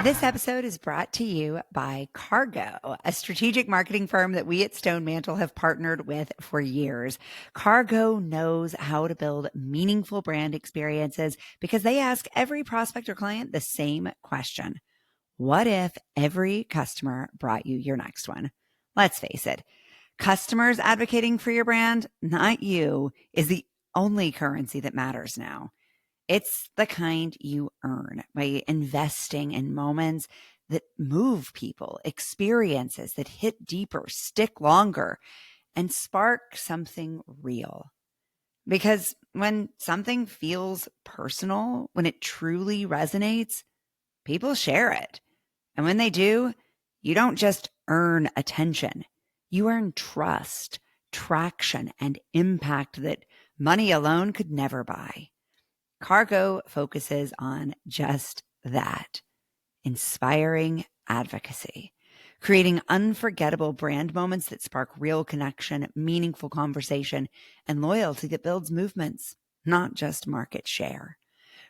This episode is brought to you by Cargo, a strategic marketing firm that we at Stone Mantle have partnered with for years. Cargo knows how to build meaningful brand experiences because they ask every prospect or client the same question. What if every customer brought you your next one? Let's face it, customers advocating for your brand, not you, is the only currency that matters now. It's the kind you earn by investing in moments that move people, experiences that hit deeper, stick longer, and spark something real. Because when something feels personal, when it truly resonates, people share it. And when they do, you don't just earn attention, you earn trust, traction, and impact that money alone could never buy. Cargo focuses on just that, inspiring advocacy, creating unforgettable brand moments that spark real connection, meaningful conversation, and loyalty that builds movements, not just market share.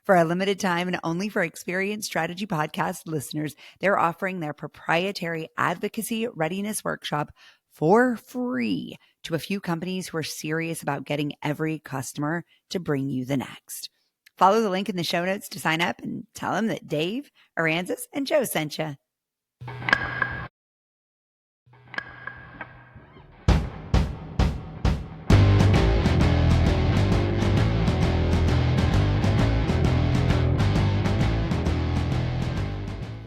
For a limited time and only for Experience Strategy Podcast listeners, they're offering their proprietary advocacy readiness workshop for free to a few companies who are serious about getting every customer to bring you the next. Follow the link in the show notes to sign up and tell them that Dave, Aransas, and Joe sent you.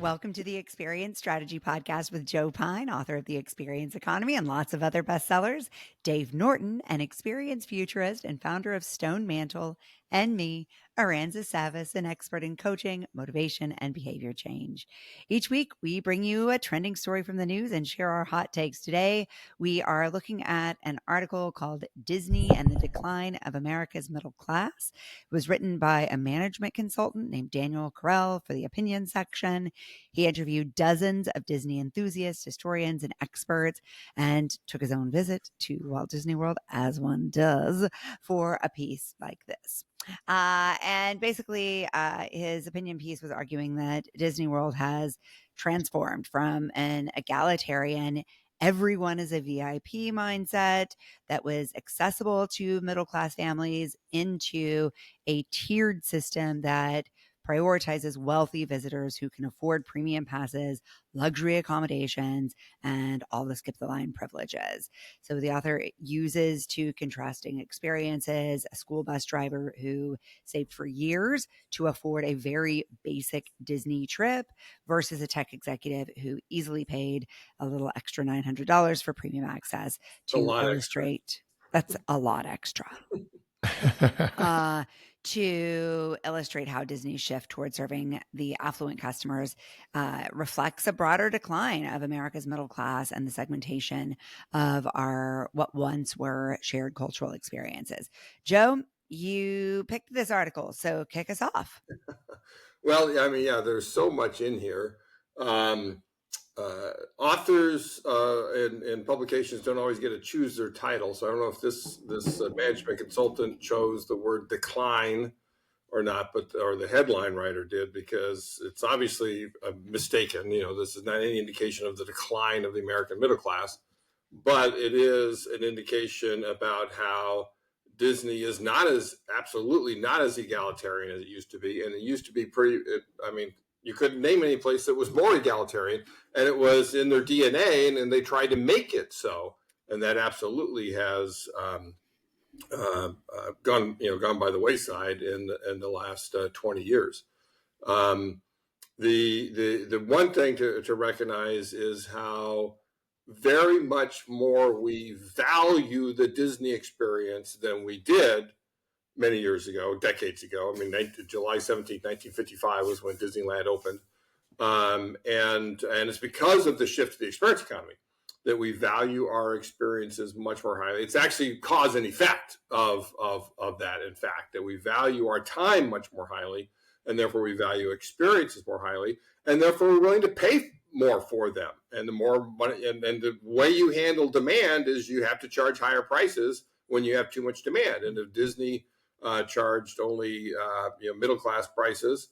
Welcome to the Experience Strategy Podcast with Joe Pine, author of The Experience Economy and lots of other bestsellers, Dave Norton, an experienced futurist and founder of Stone Mantle, and me, Aransas Savas, an expert in coaching, motivation, and behavior change. Each week, we bring you a trending story from the news and share our hot takes. Today, we are looking at an article called Disney and the Decline of America's Middle Class. It was written by a management consultant named Daniel Carell for the opinion section. He interviewed dozens of Disney enthusiasts, historians, and experts, and took his own visit to Walt Disney World, as one does, for a piece like this. And basically, his opinion piece was arguing that Disney World has transformed from an egalitarian, everyone is a VIP mindset that was accessible to middle-class families into a tiered system that prioritizes wealthy visitors who can afford premium passes, luxury accommodations, and all the skip the line privileges. So the author uses two contrasting experiences: a school bus driver who saved for years to afford a very basic Disney trip versus a tech executive who easily paid a little extra $900 for premium access to illustrate. That's a lot extra. To illustrate how Disney's shift towards serving the affluent customers reflects a broader decline of America's middle class and the segmentation of our what once were shared cultural experiences. Joe, you picked this article, so kick us off. Well, I mean, there's so much in here. Authors and publications don't always get to choose their title, so I don't know if this management consultant chose the word decline or not, or the headline writer did, because it's obviously mistaken. This is not any indication of the decline of the American middle class, but it is an indication about how Disney is absolutely not as egalitarian as it used to be. And it used to be you couldn't name any place that was more egalitarian, and it was in their DNA, and they tried to make it so. And that absolutely has gone by the wayside in the last 20 years. The one thing to recognize is how very much more we value the Disney experience than we did many years ago, decades ago. I mean, July 17th, 1955 was when Disneyland opened. And it's because of the shift to the experience economy that we value our experiences much more highly. It's actually cause and effect of that, in fact, that we value our time much more highly, and therefore we value experiences more highly, and therefore we're willing to pay more for them. And the more money, and the way you handle demand is you have to charge higher prices when you have too much demand. And if Disney charged only middle class prices,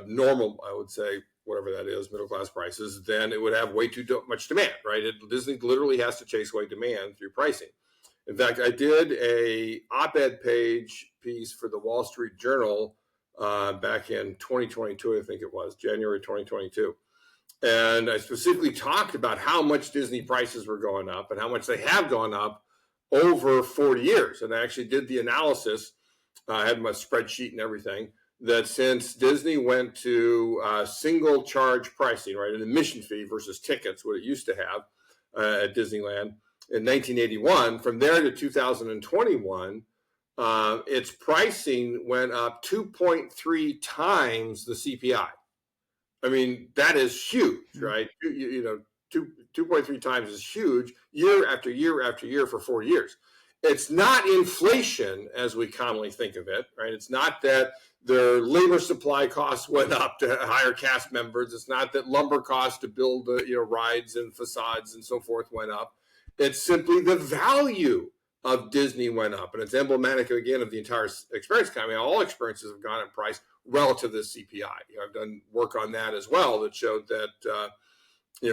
normal, I would say, whatever that is, middle class prices, then it would have way too much demand, right? Disney literally has to chase away demand through pricing. In fact, I did a op-ed page piece for the Wall Street Journal back in 2022, I think it was, January 2022. And I specifically talked about how much Disney prices were going up and how much they have gone up over 40 years. And I actually did the analysis. I had my spreadsheet and everything, that since Disney went to single charge pricing, right, an admission fee versus tickets, what it used to have at Disneyland in 1981, from there to 2021, its pricing went up 2.3 times the CPI. I mean, that is huge, right? 2.3 times is huge year after year after year for 4 years. It's not inflation as we commonly think of it, right? It's not that their labor supply costs went up to hire cast members. It's not that lumber costs to build rides and facades and so forth went up. It's simply the value of Disney went up. And it's emblematic, again, of the entire experience economy. All experiences have gone in price relative to the CPI. I've done work on that as well that showed that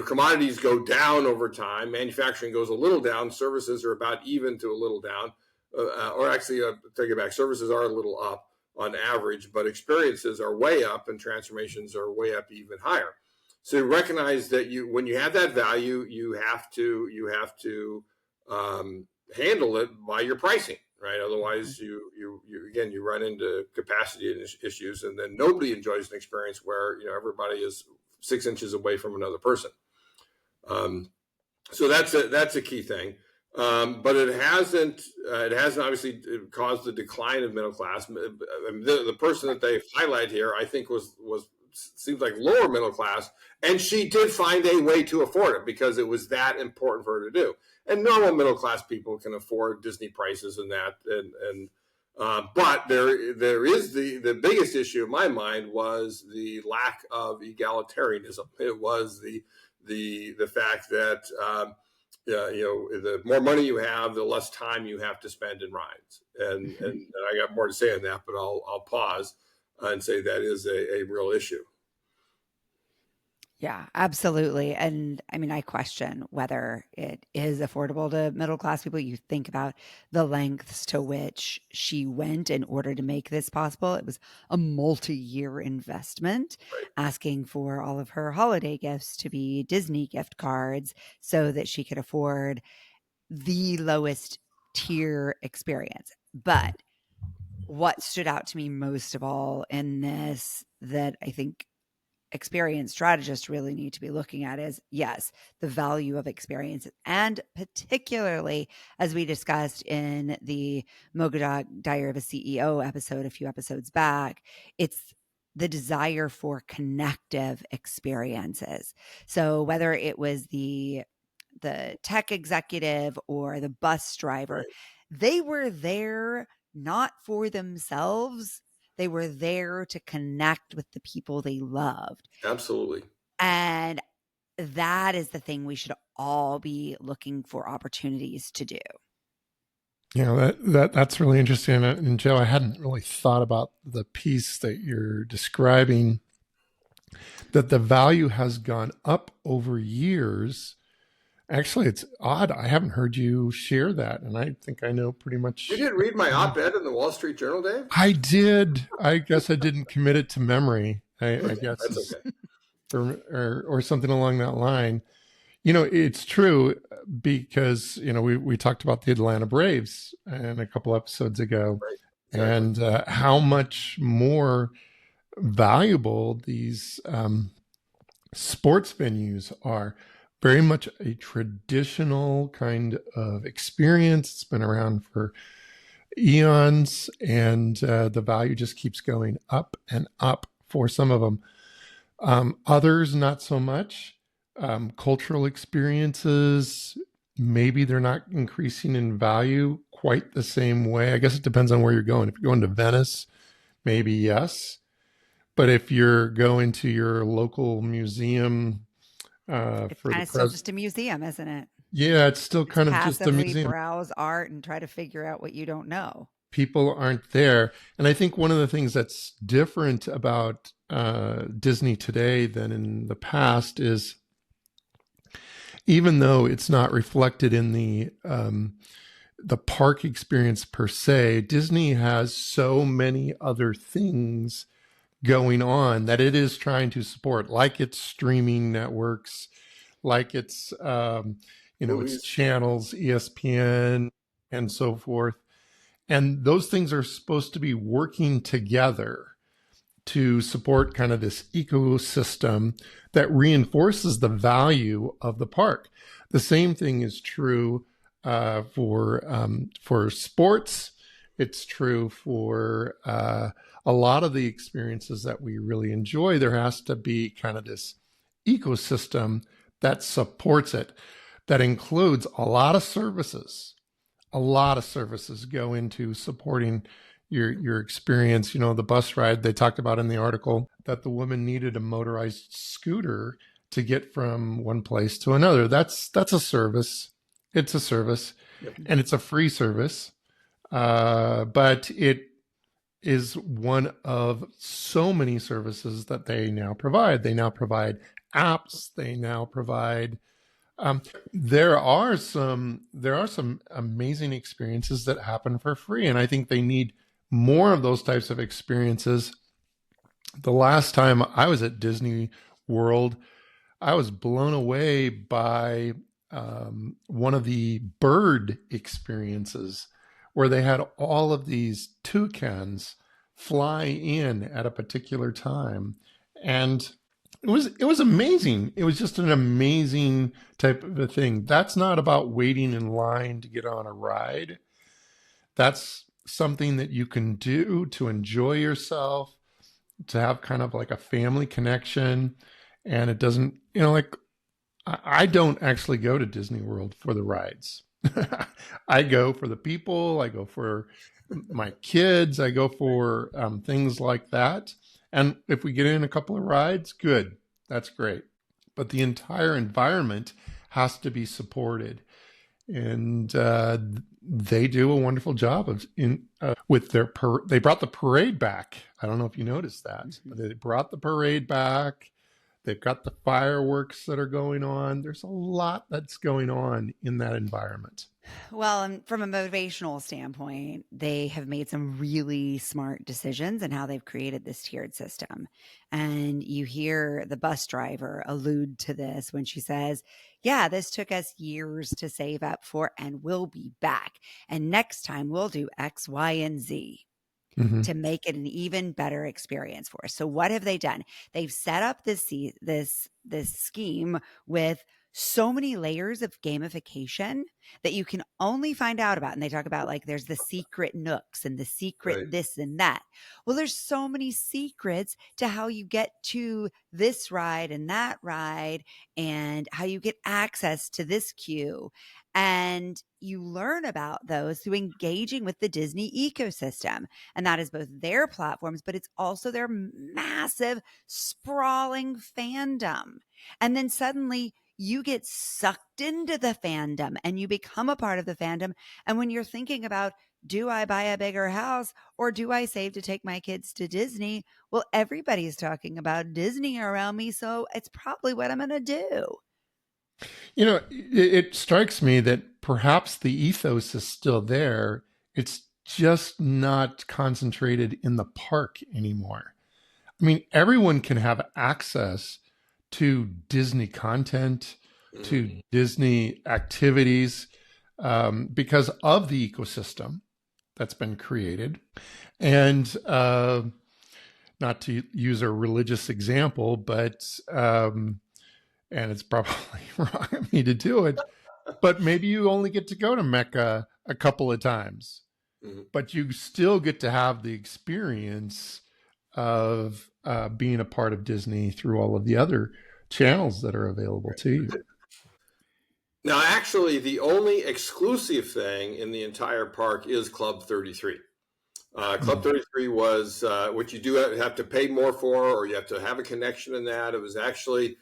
commodities go down over time. Manufacturing goes a little down. Services are about even to a little down. Or actually, take it back, services are a little up on average, but experiences are way up and transformations are way up even higher. So you recognize that when you have that value, you have to handle it by your pricing, right? Otherwise, you run into capacity issues, and then nobody enjoys an experience where everybody is 6 inches away from another person. So that's a key thing. But it hasn't obviously caused the decline of middle class. The person that they highlight here, I think, seems like lower middle class, and she did find a way to afford it because it was that important for her to do. And normal middle class people can afford Disney prices and that, but there is the biggest issue in my mind was the lack of egalitarianism. It was the fact that the more money you have, the less time you have to spend in rides. And I got more to say on that, but I'll pause and say that is a real issue. Yeah, absolutely. And I mean, I question whether it is affordable to middle class people. You think about the lengths to which she went in order to make this possible. It was a multi-year investment, Right. asking for all of her holiday gifts to be Disney gift cards so that she could afford the lowest tier experience. But what stood out to me most of all in this that I think experienced strategists really need to be looking at is, yes, the value of experiences. And particularly, as we discussed in the Mogadog Diary of a CEO episode a few episodes back, it's the desire for connective experiences. So whether it was the tech executive or the bus driver, Right. they were there not for themselves. They were there to connect with the people they loved. Absolutely. And that is the thing we should all be looking for opportunities to do. Yeah, that's really interesting. And Joe, I hadn't really thought about the piece that you're describing, that the value has gone up over years. Actually, it's odd. I haven't heard you share that, and I think I know pretty much. You did read my op-ed in the Wall Street Journal, Dave? I did. I guess I didn't commit it to memory. I guess That's okay. or something along that line. It's true because we talked about the Atlanta Braves in a couple episodes ago, Right. Exactly. and how much more valuable these sports venues are. Very much a traditional kind of experience. It's been around for eons, and the value just keeps going up and up for some of them. Others, not so much. Cultural experiences, maybe they're not increasing in value quite the same way. I guess it depends on where you're going. If you're going to Venice, maybe yes. But if you're going to your local museum, it's kind of still just a museum, isn't it? Yeah, it's still kind of just a museum. Browse art and try to figure out what you don't know. People aren't there. And I think one of the things that's different about Disney today than in the past is, even though it's not reflected in the park experience per se, Disney has so many other things going on that it is trying to support, like its streaming networks, like its its Movies. channels, ESPN, and so forth. And those things are supposed to be working together to support kind of this ecosystem that reinforces the value of the park. The same thing is true for sports. It's true for a lot of the experiences that we really enjoy. There has to be kind of this ecosystem that supports it, that includes a lot of services. A lot of services go into supporting your experience. The bus ride, they talked about in the article that the woman needed a motorized scooter to get from one place to another. That's a service. It's a service, and it's a free service, but it is one of so many services that they now provide. They now provide apps. They now provide. There are some amazing experiences that happen for free, and I think they need more of those types of experiences. The last time I was at Disney World, I was blown away by one of the bird experiences where they had all of these toucans fly in at a particular time. And it was amazing. It was just an amazing type of a thing. That's not about waiting in line to get on a ride. That's something that you can do to enjoy yourself, to have kind of like a family connection. And it doesn't, like, I don't actually go to Disney World for the rides. I go for the people. I go for my kids. I go for things like that. And if we get in a couple of rides, good. That's great. But the entire environment has to be supported. And they do a wonderful job with their they brought the parade back. I don't know if you noticed that. But they brought the parade back. They've got the fireworks that are going on. There's a lot that's going on in that environment. Well, and from a motivational standpoint, they have made some really smart decisions in how they've created this tiered system. And you hear the bus driver allude to this when she says, yeah, this took us years to save up for, and we'll be back. And next time we'll do X, Y, and Z. Mm-hmm. To make it an even better experience for us. So what have they done? They've set up this scheme with so many layers of gamification that you can only find out about. And they talk about, like, there's the secret nooks and the secret this and that. Well, there's so many secrets to how you get to this ride and that ride, and how you get access to this queue. And you learn about those through engaging with the Disney ecosystem. And that is both their platforms, but it's also their massive, sprawling fandom. And then suddenly you get sucked into the fandom and you become a part of the fandom. And when you're thinking about, do I buy a bigger house or do I save to take my kids to Disney? Well, everybody's talking about Disney around me, so it's probably what I'm going to do. It strikes me that perhaps the ethos is still there. It's just not concentrated in the park anymore. I mean, everyone can have access to Disney content, to Disney activities, because of the ecosystem that's been created. And not to use a religious example, but and it's probably wrong of me to do it, but maybe you only get to go to Mecca a couple of times, but you still get to have the experience of being a part of Disney through all of the other channels that are available to you. Now, actually, the only exclusive thing in the entire park is Club 33. Club 33 was what you do have to pay more for, or you have to have a connection in that. It was actually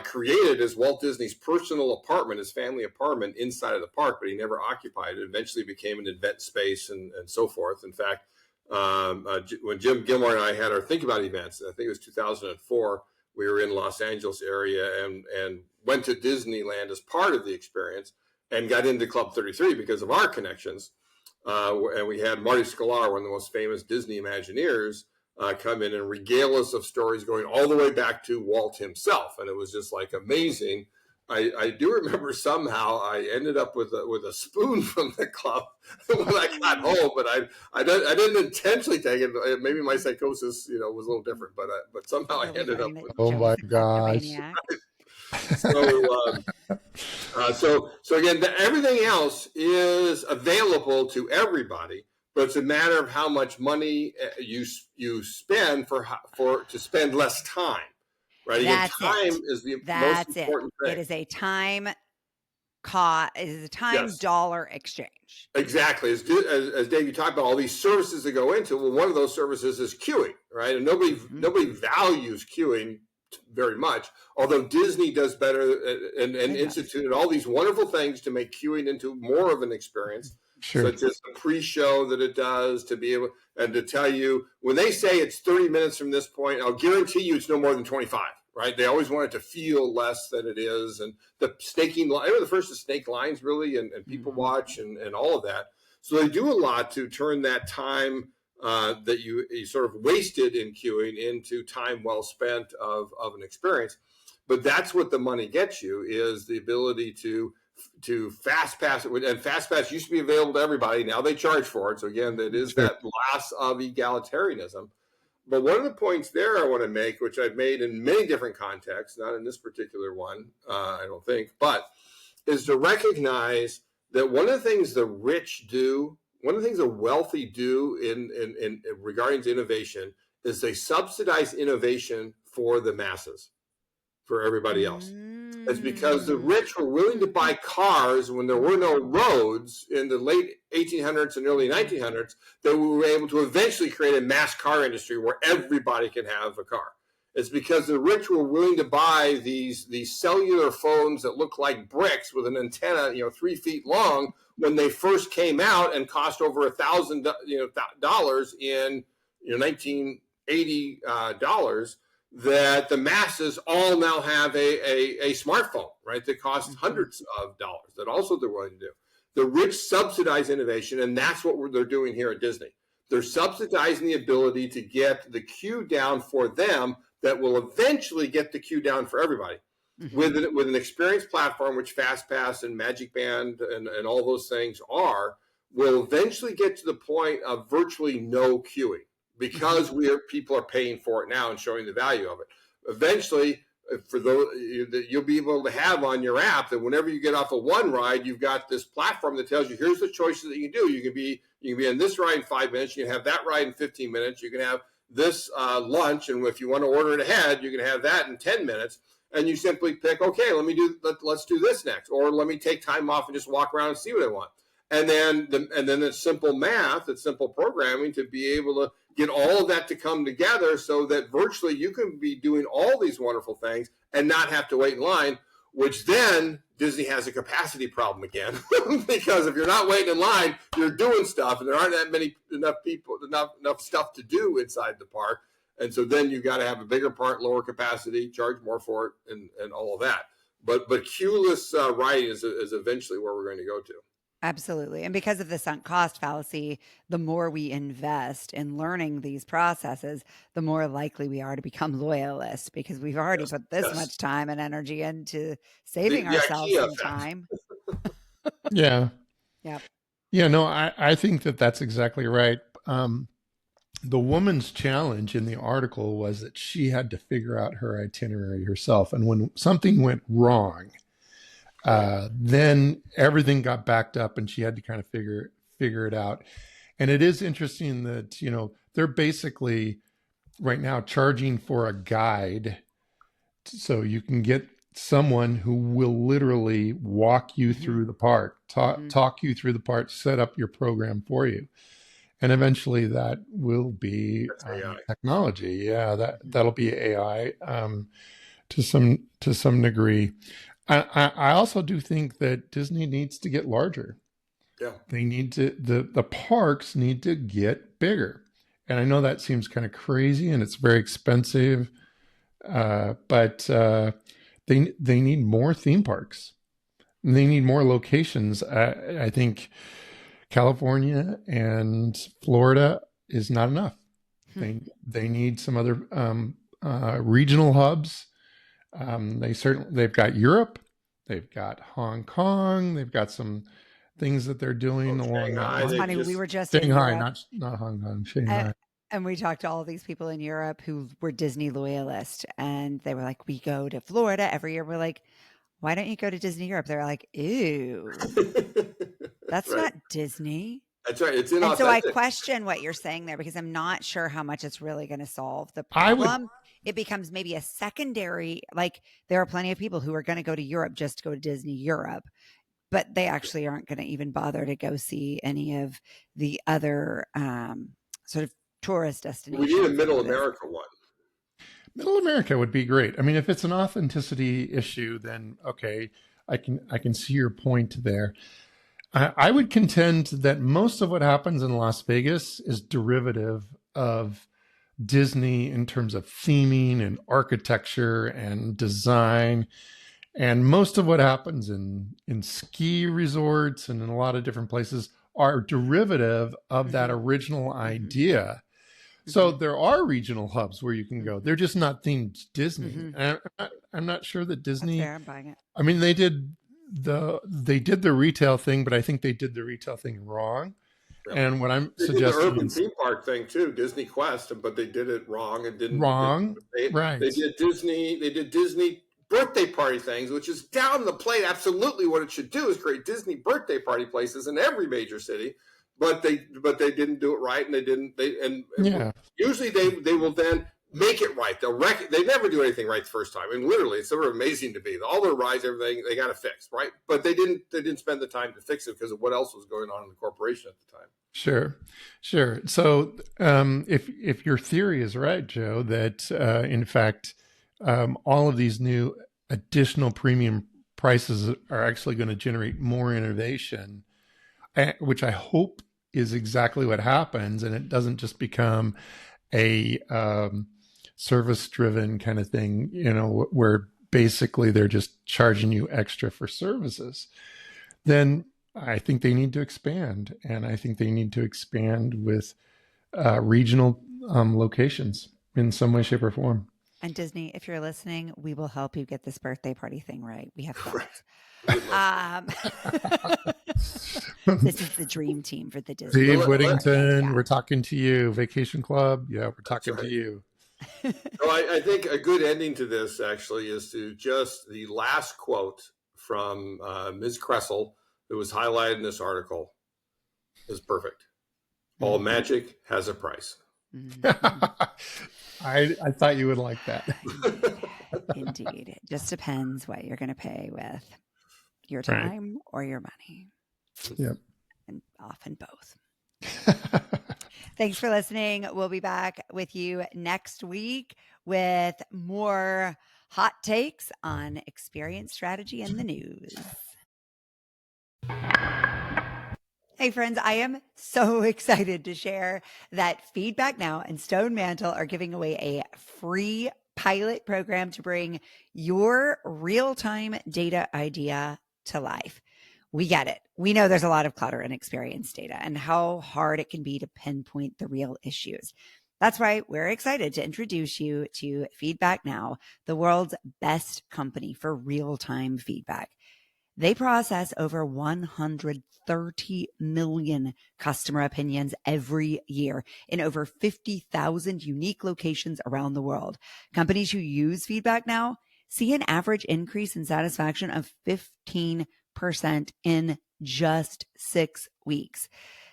created as Walt Disney's personal apartment, his family apartment inside of the park, but he never occupied it. Eventually became an event space and so forth. In fact, When Jim Gilmore and I had our Think About events, I think it was 2004, we were in Los Angeles area and went to Disneyland as part of the experience and got into Club 33 because of our connections. And we had Marty Sklar, one of the most famous Disney Imagineers, come in and regale us of stories going all the way back to Walt himself. And it was just like amazing. I do remember somehow I ended up with a spoon from the club when I got home, but I didn't intentionally take it. Maybe my psychosis, was a little different, but somehow I ended up with. Oh my gosh. So again, everything else is available to everybody, but it's a matter of how much money you spend to spend less time. Right. Again, time is the most important thing. It is a time dollar exchange. Exactly. As Dave, you talked about all these services that go into. Well, one of those services is queuing, right? And nobody values queuing very much. Although Disney does better and instituted all these wonderful things to make queuing into more of an experience. Sure. Such as the pre-show that it does to be able and to tell you when they say it's 30 minutes from this point, I'll guarantee you it's no more than 25. Right? They always want it to feel less than it is. And the staking, they were the first to stake lines really and people watch and all of that. So they do a lot to turn that time that you sort of wasted in queuing into time well spent of an experience. But that's what the money gets you is the ability to fast pass it. And fast pass used to be available to everybody. Now they charge for it. So again, that is that loss of egalitarianism. But one of the points there I want to make, which I've made in many different contexts, not in this particular one, I don't think, but is to recognize that one of the things the rich do, one of the things the wealthy do in regarding to innovation is they subsidize innovation for the masses, for everybody else. It's because the rich were willing to buy cars when there were no roads in the late 1800s and early 1900s that we were able to eventually create a mass car industry where everybody can have a car. It's because the rich were willing to buy these cellular phones that look like bricks with an antenna, 3 feet long when they first came out and cost over $1,000, in 1980 dollars. That the masses all now have a smartphone, right? That costs hundreds of dollars. That also they're willing to do. The rich subsidize innovation, and that's what they're doing here at Disney. They're subsidizing the ability to get the queue down for them that will eventually get the queue down for everybody. With an experience platform, which FastPass and Magic Band and all those things will eventually get to the point of virtually no queuing. Because people are paying for it now and showing the value of it. Eventually, for those you'll be able to have on your app that whenever you get off of one ride, you've got this platform that tells you here's the choices that you can do. You can be on this ride in 5 minutes. You can have that ride in 15 minutes. You can have this lunch, and if you want to order it ahead, you can have that in 10 minutes. And you simply pick, okay, let's do this next, or let me take time off and just walk around and see what I want. And then it's simple math, it's simple programming to be able to get all of that to come together so that virtually you can be doing all these wonderful things and not have to wait in line, which then Disney has a capacity problem again. Because if you're not waiting in line, you're doing stuff and there aren't enough stuff to do inside the park. And so then you got to have a bigger part, lower capacity, charge more for it and all of that. But queueless riding is eventually where we're going to go to. Absolutely. And because of the sunk cost fallacy, the more we invest in learning these processes, the more likely we are to become loyalists because we've already put this much time and energy into saving ourselves some time. Yeah. Yep. Yeah, no, I think that's exactly right. The woman's challenge in the article was that she had to figure out her itinerary herself. And when something went wrong, then everything got backed up and she had to kind of figure it out. And it is interesting that, they're basically right now charging for a guide. So you can get someone who will literally walk you through the park, talk you through the park, set up your program for you. And eventually that will be technology. Yeah, that'll be AI to some degree. I also do think that Disney needs to get larger. Yeah, they need to. The parks need to get bigger. And I know that seems kind of crazy and it's very expensive, but they need more theme parks. They need more locations. I think California and Florida is not enough. They need some other regional hubs. They've got Europe, they've got Hong Kong, they've got some things that they're doing along Shanghai, It's they funny. just- We were just in Shanghai, Europe, not Hong Kong, Shanghai. and we talked to all these people in Europe who were Disney loyalists, and they were like, "We go to Florida every year." We're like, "Why don't you go to Disney Europe?" They're like, "Ew, that's right. not Disney." That's right. It's And so I inauthentic. question what you're saying there because I'm not sure how much it's really going to solve the I would- problem. It becomes maybe a secondary, like there are plenty of people who are going to go to Europe just to go to Disney Europe, but they actually aren't going to even bother to go see any of the other sort of tourist We destinations. need a middle like this. America one. Middle America would be great. I mean, if it's an authenticity issue, then okay, I can see your point there. I would contend that most of what happens in Las Vegas is derivative of Disney in terms of theming and architecture and design. And most of what happens in ski resorts and in a lot of different places are derivative of that original idea. So there are regional hubs where you can go. They're just not themed Disney. And I'm not sure that That's Disney. fair. I'm buying it. I mean, they did the retail thing, but I think they did the retail thing wrong. Yeah. And what I'm They did the suggesting urban is theme park thing too, Disney Quest, but they did it wrong and didn't. wrong. Right. They did Disney birthday party things, which is down the plate. Absolutely, what it should do is create Disney birthday party places in every major city. But they didn't do it right, and Yeah. usually they will then make it right. They never do anything right the first time. And literally, it's sort of amazing to me. All their rides, everything they got to fix, right? But they didn't spend the time to fix it because of what else was going on in the corporation at the time. Sure. So if your theory is right, Joe, that in fact all of these new additional premium prices are actually going to generate more innovation, which I hope is exactly what happens, and it doesn't just become a service-driven kind of thing, where basically they're just charging you extra for services, then I think they need to expand, and I think they need to expand with regional locations in some way, shape, or form. And Disney, if you're listening, we will help you get this birthday party thing right. We have thoughts. This is the dream team for the Disney. Steve Well, Whittington, yeah. we're talking to you. Vacation Club, yeah, we're talking right. to you. So I think a good ending to this actually is to just the last quote from Ms. Kressel that was highlighted in this article is perfect. All magic has a price. I thought you would like that. Indeed. It just depends what you're going to pay with your time or your money. Yep. And often both. Thanks for listening. We'll be back with you next week with more hot takes on experience strategy in the news. Hey friends, I am so excited to share that Feedback Now and Stone Mantle are giving away a free pilot program to bring your real-time data idea to life. We get it. We know there's a lot of clutter in experience data and how hard it can be to pinpoint the real issues. That's why we're excited to introduce you to Feedback Now, the world's best company for real-time feedback. They process over 130 million customer opinions every year in over 50,000 unique locations around the world. Companies who use Feedback Now see an average increase in satisfaction of 15% in just 6 weeks.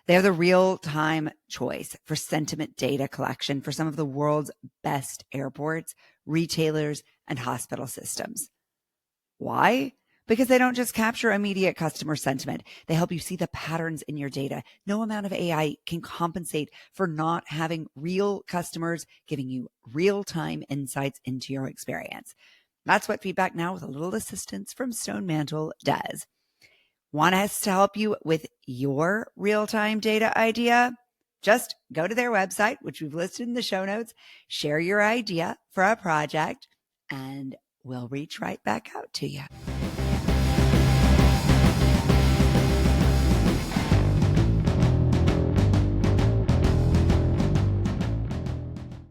They're the real-time choice for sentiment data collection for some of the world's best airports, retailers, and hospital systems. Why? Because they don't just capture immediate customer sentiment. They help you see the patterns in your data. No amount of AI can compensate for not having real customers giving you real-time insights into your experience. That's what Feedback Now with a little assistance from Stone Mantle does. Want us to help you with your real-time data idea? Just go to their website, which we've listed in the show notes, share your idea for a project, and we'll reach right back out to you.